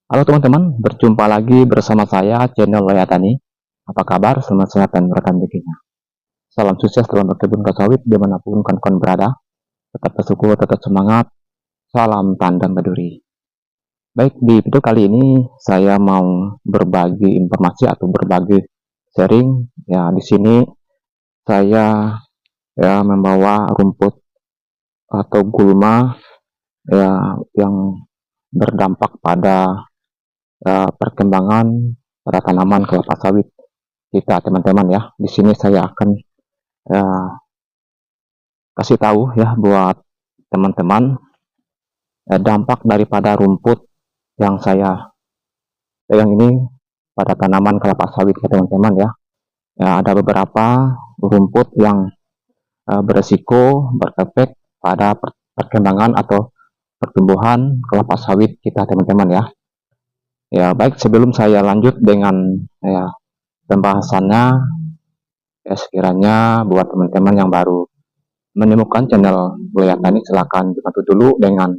Halo teman-teman, berjumpa lagi bersama saya, channel Loya Tani. Apa kabar? Selamat sehat dan rekan bikinnya. Salam sukses dalam berkebun sawit dimanapun kawan-kawan berada. Tetap bersyukur, tetap semangat. Salam tandem berduri. Baik, di video kali ini saya mau berbagi informasi atau berbagi sharing. Ya, di sini saya membawa rumput atau gulma ya yang berdampak pada perkembangan pada tanaman kelapa sawit kita teman-teman ya. Di sini saya akan uh, kasih tahu ya buat teman-teman dampak daripada rumput yang saya pegang ini pada tanaman kelapa sawit ya teman-teman ya. Ada beberapa rumput yang beresiko berefek pada perkembangan atau pertumbuhan kelapa sawit kita teman-teman ya. Ya baik, sebelum saya lanjut dengan pembahasannya, ya sekiranya buat teman-teman yang baru menemukan channel Loya Tani, silakan dibantu dulu dengan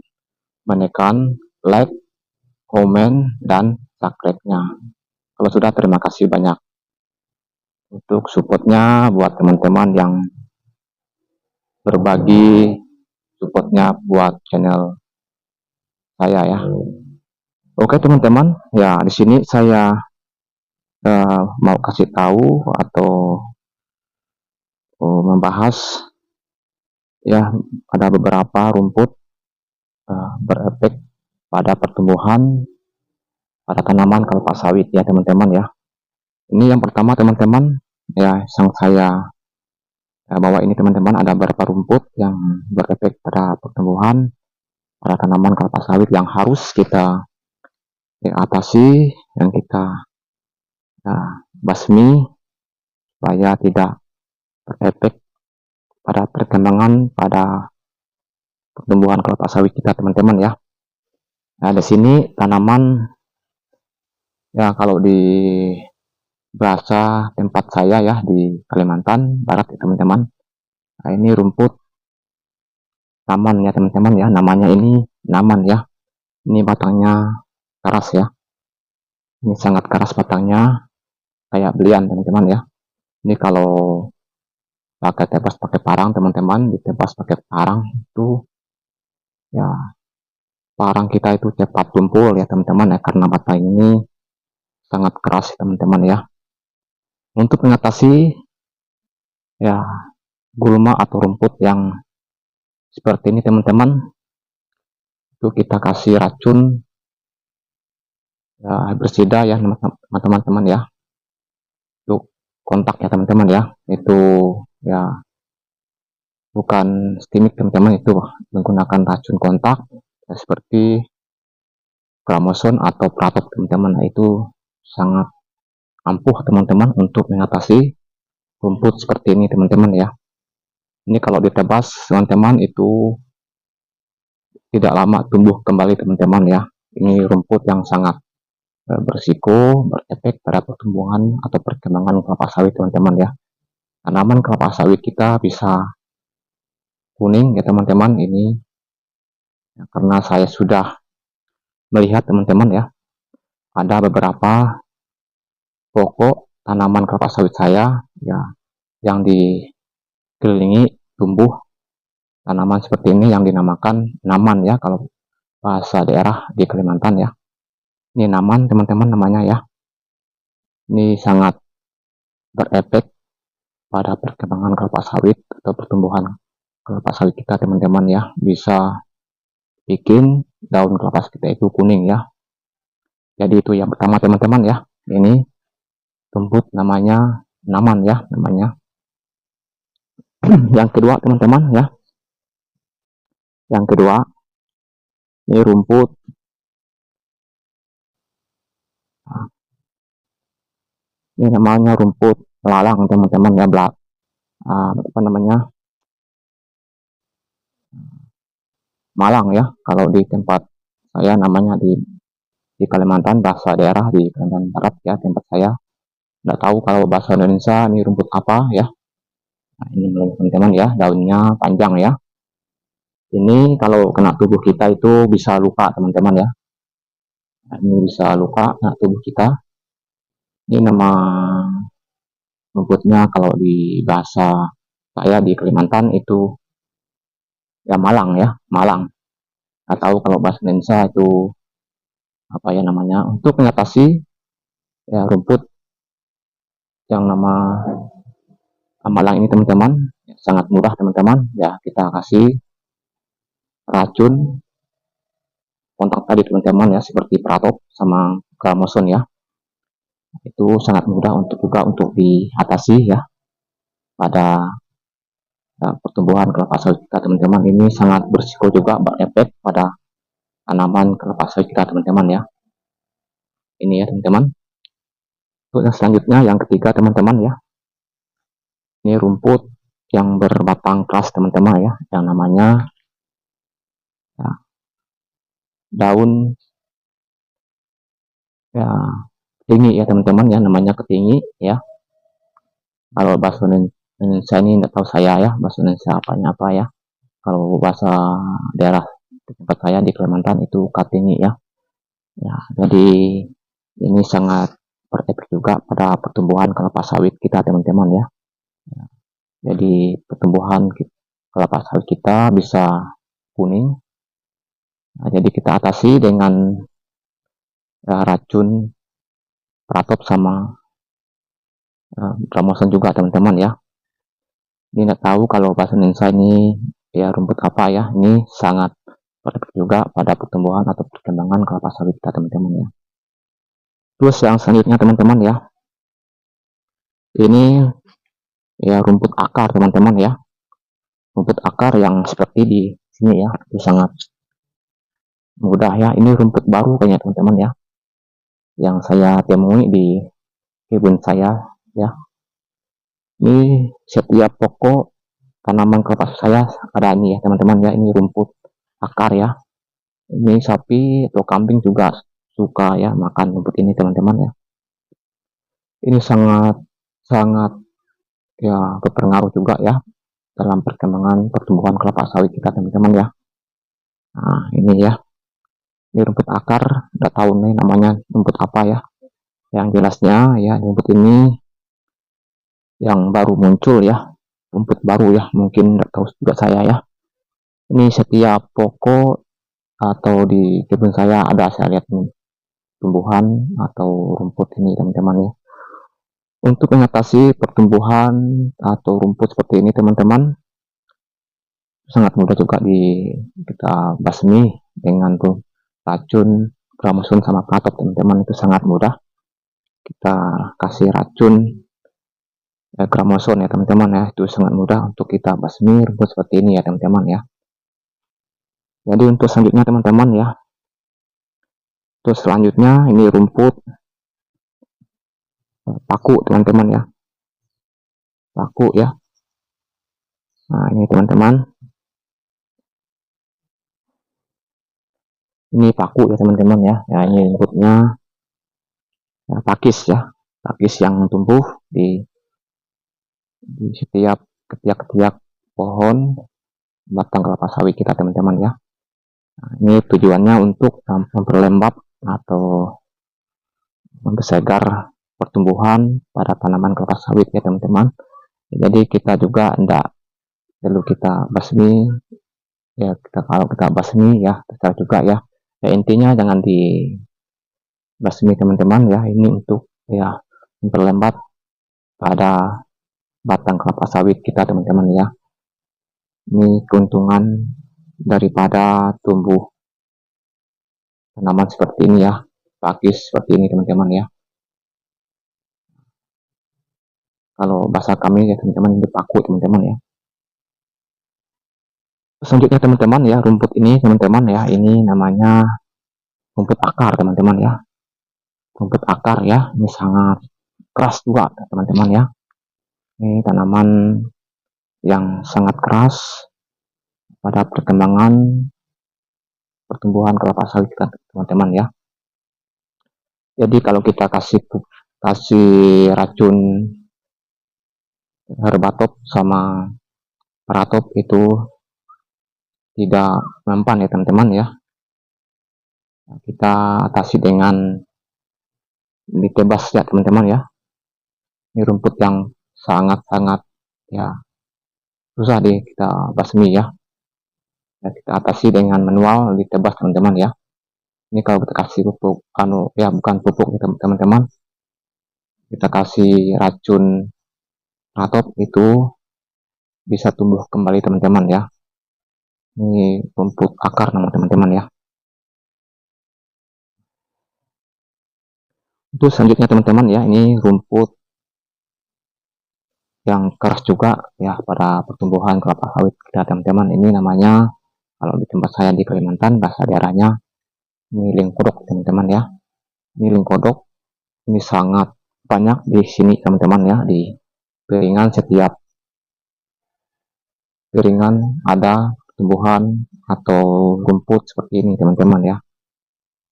menekan like, komen, dan subscribe-nya. Kalau sudah, terima kasih banyak untuk supportnya buat teman-teman yang berbagi supportnya buat channel saya ya. Oke teman-teman, ya di sini saya mau kasih tahu atau membahas ya ada beberapa rumput berefek pada pertumbuhan pada tanaman kelapa sawit ya teman-teman ya. Ini yang pertama teman-teman ya, yang saya bawa ini teman-teman, ada beberapa rumput yang berefek pada pertumbuhan pada tanaman kelapa sawit yang harus kita atasi, yang kita basmi supaya tidak berefek pada perkembangan pada pertumbuhan kelapa sawit kita teman-teman ya. Nah di sini tanaman ya, kalau di bahasa tempat saya ya di Kalimantan Barat ya teman-teman, nah ini rumput naman ya teman-teman ya, namanya ini naman ya. Ini batangnya keras ya, ini sangat keras batangnya, kayak belian teman-teman ya. Ini kalau pakai tebas pakai parang teman-teman, ditebas pakai parang itu ya parang kita itu cepat tumpul ya teman-teman ya, karena batang ini sangat keras teman-teman ya. Untuk mengatasi ya gulma atau rumput yang seperti ini teman-teman, itu kita kasih racun ya, bersida ya teman-teman ya, untuk kontak ya teman-teman ya. Itu ya bukan stimik teman-teman, itu menggunakan racun kontak ya, seperti Gramoson atau Pratok teman-teman. Nah, itu sangat ampuh teman-teman untuk mengatasi rumput seperti ini teman-teman ya. Ini kalau ditebas teman-teman itu tidak lama tumbuh kembali teman-teman ya. Ini rumput yang sangat berisiko berefek pada pertumbuhan atau perkembangan kelapa sawit teman-teman ya. Tanaman kelapa sawit kita bisa kuning ya teman-teman ini ya, karena saya sudah melihat teman-teman ya, ada beberapa pokok tanaman kelapa sawit saya ya yang dikelilingi tumbuh tanaman seperti ini yang dinamakan naman ya, kalau bahasa daerah di Kalimantan ya. Ini naman teman-teman namanya ya. Ini sangat berefek pada perkembangan kelapa sawit atau pertumbuhan kelapa sawit kita teman-teman ya. Bisa bikin daun kelapa sawit kita itu kuning ya. Jadi itu yang pertama teman-teman ya. Ini rumput namanya naman ya namanya. Yang kedua teman-teman ya, yang kedua ini rumput ini namanya rumput lalang teman-teman ya, apa namanya, malang ya kalau di tempat saya namanya di Kalimantan, bahasa daerah di Kalimantan Barat ya tempat saya. Nggak tahu kalau bahasa Indonesia ini rumput apa ya. Nah, ini teman-teman ya, daunnya panjang ya. Ini kalau kena tubuh kita itu bisa luka teman-teman ya. Ini bisa luka tubuh kita. Ini nama rumputnya kalau di bahasa saya di Kalimantan itu ya malang ya, malang. Atau kalau bahasa Indonesia itu apa ya namanya, untuk mengatasi ya rumput yang nama malang ini teman-teman, sangat mudah teman-teman. Ya kita kasih racun kontak tadi teman-teman ya, seperti Pratop sama Gramoson ya. Itu sangat mudah untuk juga untuk diatasi ya pada pertumbuhan kelapa sawit kita teman-teman. Ini sangat berisiko juga berefek pada tanaman kelapa sawit kita teman-teman ya. Ini ya teman-teman. Untuk yang selanjutnya yang ketiga teman-teman ya, ini rumput yang berbatang keras teman-teman ya, yang namanya ya, daun ya ketinggi ya teman-teman ya, namanya ketinggi ya. Kalau bahasa Indonesia ini tidak tahu saya ya, bahasa Indonesia apanya apa ya. Kalau bahasa daerah tempat saya di Kalimantan itu katingi ya. Ya, jadi ini sangat berefek juga pada pertumbuhan kelapa sawit kita teman-teman ya. Jadi pertumbuhan kelapa sawit kita bisa kuning. Nah, jadi kita atasi dengan racun Pratop sama Gramoson juga teman-teman ya. Ini nggak tahu kalau bahasa Indonesia ini ya rumput apa ya. Ini sangat berefek juga pada pertumbuhan atau perkembangan kelapa sawit kita teman-teman ya. Terus yang selanjutnya teman-teman ya, ini ya rumput akar teman-teman ya. Rumput akar yang seperti di sini ya, itu sangat mudah ya. Ini rumput baru kayaknya teman-teman ya, yang saya temui di kebun saya ya. Ini setiap pokok tanaman kelapa saya ada ini ya teman-teman ya. Ini rumput akar ya. Ini sapi atau kambing juga suka ya makan rumput ini teman-teman ya. Ini sangat sangat ya berpengaruh juga ya dalam perkembangan pertumbuhan kelapa sawit kita teman-teman ya. Nah ini ya, ini rumput akar, udah tahu nih namanya rumput apa ya. Yang jelasnya ya rumput ini yang baru muncul ya, rumput baru ya, mungkin nggak tahu juga saya ya. Ini setiap pokok atau di kebun saya ada, saya lihat nih tumbuhan atau rumput ini teman-teman ya. Untuk mengatasi pertumbuhan atau rumput seperti ini teman-teman, sangat mudah juga kita basmi dengan tuh racun Gramoson sama Pratop teman-teman. Itu sangat mudah, kita kasih racun Gramoson ya teman-teman ya, itu sangat mudah untuk kita basmi rumput seperti ini ya teman-teman ya. Jadi untuk selanjutnya teman-teman ya, terus selanjutnya ini rumput paku teman-teman ya, paku ya. Nah ini teman-teman, ini paku ya teman-teman ya. Ya ini rumputnya ya, pakis ya, pakis yang tumbuh di setiap ketiak-ketiak pohon batang kelapa sawit kita teman-teman ya. Nah, ini tujuannya untuk memperlembab atau mempersegar pertumbuhan pada tanaman kelapa sawit ya teman-teman. Jadi kita juga tidak perlu kita basmi ya, kalau kita basmi ya terserah juga ya. Ya intinya jangan dibasmi teman-teman ya, ini untuk ya memperlembab pada batang kelapa sawit kita teman-teman ya. Ini keuntungan daripada tumbuh tanaman seperti ini ya, pakis seperti ini teman-teman ya. Kalau bahasa kami ya teman-teman, ini paku teman-teman ya. Selanjutnya teman-teman ya, rumput ini teman-teman ya, ini namanya rumput akar teman-teman ya. Rumput akar ya, ini sangat keras juga teman-teman ya. Ini tanaman yang sangat keras pada perkembangan pertumbuhan kelapa sawit kita teman-teman ya. Jadi kalau kita kasih racun herbatop sama Pratop itu tidak mempan ya teman-teman ya. Kita atasi dengan ditebas ya teman-teman ya. Ini rumput yang sangat-sangat ya susah kita basmi ya. Kita atasi dengan manual ditebas teman-teman ya. Ini kalau kita kasih pupuk ya bukan pupuk ya teman-teman, kita kasih racun ratop itu bisa tumbuh kembali teman-teman ya. Ini rumput akar teman-teman ya. Itu selanjutnya teman-teman ya, ini rumput yang keras juga ya pada pertumbuhan kelapa sawit kita teman-teman. Ini namanya kalau di tempat saya di Kalimantan bahasa daerahnya ini lingkodok teman-teman ya. Ini lingkodok, ini sangat banyak di sini teman-teman ya, di piringan. Setiap piringan ada tumbuhan atau rumput seperti ini teman-teman ya.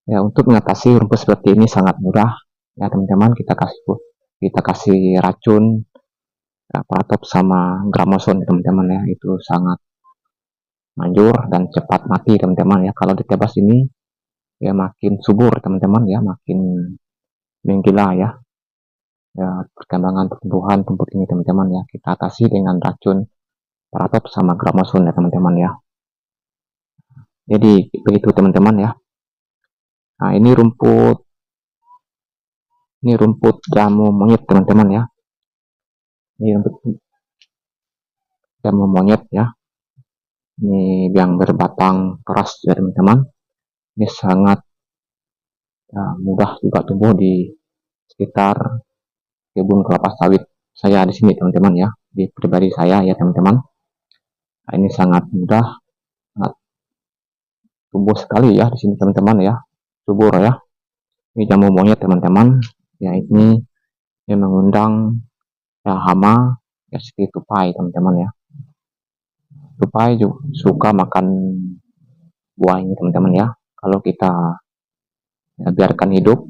Ya, untuk mengatasi rumput seperti ini sangat mudah ya teman-teman. Kita kasih racun ya, paratop sama gramoson teman-teman ya, itu sangat manjur dan cepat mati teman-teman ya. Kalau ditebas ini ya makin subur teman-teman ya, makin menggila ya. Ya, perkembangan pertumbuhan rumput ini teman-teman ya, kita atasi dengan racun paratop sama gramoson ya teman-teman ya. Jadi begitu teman-teman ya. Nah, ini rumput jamu monyet teman-teman ya. Ini rumput jamu monyet ya. Ini yang berbatang keras ya teman-teman. Ini sangat ya, mudah juga tumbuh di sekitar kebun kelapa sawit saya di sini teman-teman ya, di pribadi saya ya teman-teman. Nah, ini sangat mudah, sangat tumbuh sekali ya di sini teman-teman ya, subur ya. Ini jamu monyet teman-teman ya, ini yang mengundang ya hama ya seperti tupai teman-teman ya. Tupai juga suka makan buah ini teman-teman ya. Kalau kita ya, biarkan hidup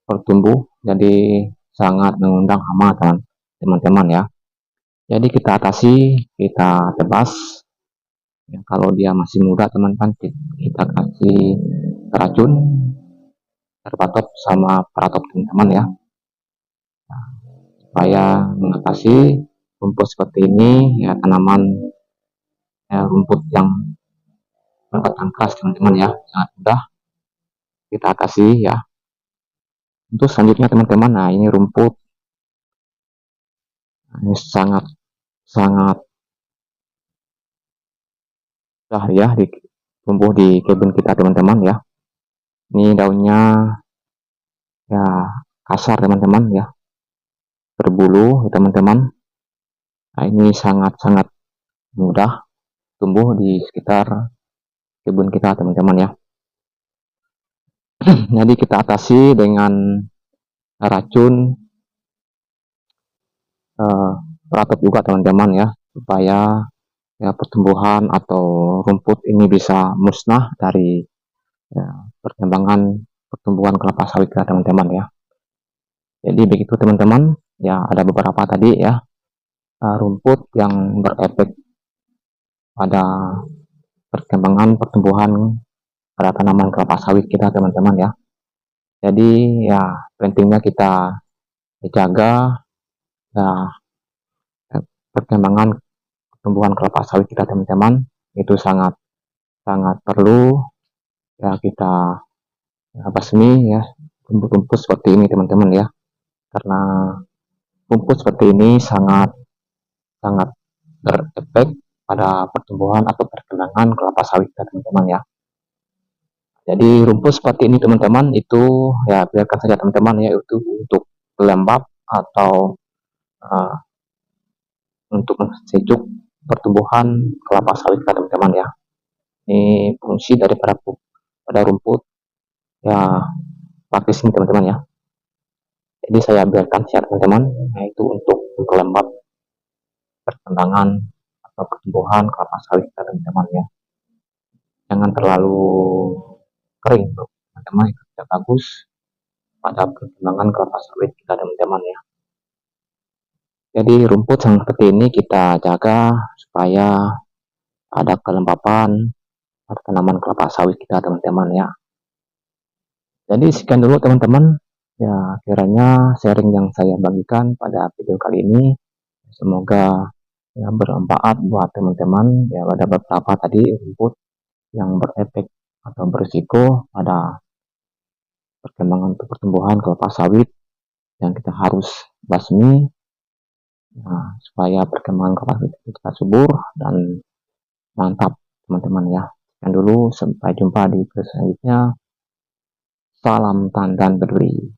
bertumbuh, jadi sangat mengundang hama teman-teman ya. Jadi kita atasi, kita tebas ya, kalau dia masih muda teman-teman kita kasih racun terpatok sama paratop teman-teman ya, supaya mengatasi rumput seperti ini ya, tanaman ya, rumput yang berbatang keras teman-teman ya, sangat mudah kita atasi ya. Untuk selanjutnya teman-teman, nah ini rumput ini sangat mudah ya tumbuh di kebun kita teman-teman ya. Ini daunnya ya kasar teman-teman ya, berbulu teman-teman. Nah, ini sangat-sangat mudah tumbuh di sekitar kebun kita teman-teman ya. Jadi kita atasi dengan racun paratop juga teman-teman ya, supaya ya pertumbuhan atau rumput ini bisa musnah dari ya, perkembangan pertumbuhan kelapa sawit kita teman-teman ya. Jadi begitu teman-teman ya, ada beberapa tadi ya rumput yang berefek pada perkembangan pertumbuhan pada tanaman kelapa sawit kita teman-teman ya. Jadi ya pentingnya kita jaga ya perkembangan pertumbuhan kelapa sawit kita teman-teman, itu sangat perlu ya kita ya, basmi ya rumput-rumput seperti ini teman-teman ya, karena rumput seperti ini sangat berefek pada pertumbuhan atau perkembangan kelapa sawit kita teman-teman ya. Jadi rumput seperti ini teman-teman itu ya biarkan saja teman-teman ya, itu untuk pelembab atau untuk mensejuk pertumbuhan kelapa sawit kita teman-teman ya. Ini fungsi daripada pada rumput ya praktis ini teman-teman ya. Jadi saya biarkan share teman-teman, yaitu untuk pelembab perkembangan atau pertumbuhan kelapa sawit kita teman-teman ya. Jangan terlalu kering teman-teman, itu tidak bagus pada perkembangan kelapa sawit kita teman-teman ya. Jadi rumput yang seperti ini kita jaga supaya ada kelembapan pada tanaman kelapa sawit kita teman-teman ya. Jadi sekian dulu teman-teman. Ya, kiranya sharing yang saya bagikan pada video kali ini semoga ya, bermanfaat buat teman-teman. Ya, ada beberapa tadi rumput yang berefek atau berisiko pada perkembangan pertumbuhan kelapa sawit yang kita harus basmi, nah, supaya perkembangan kelapa sawit kita subur dan mantap teman-teman ya. Dan dulu sampai jumpa di video selanjutnya. Salam tandan berduri.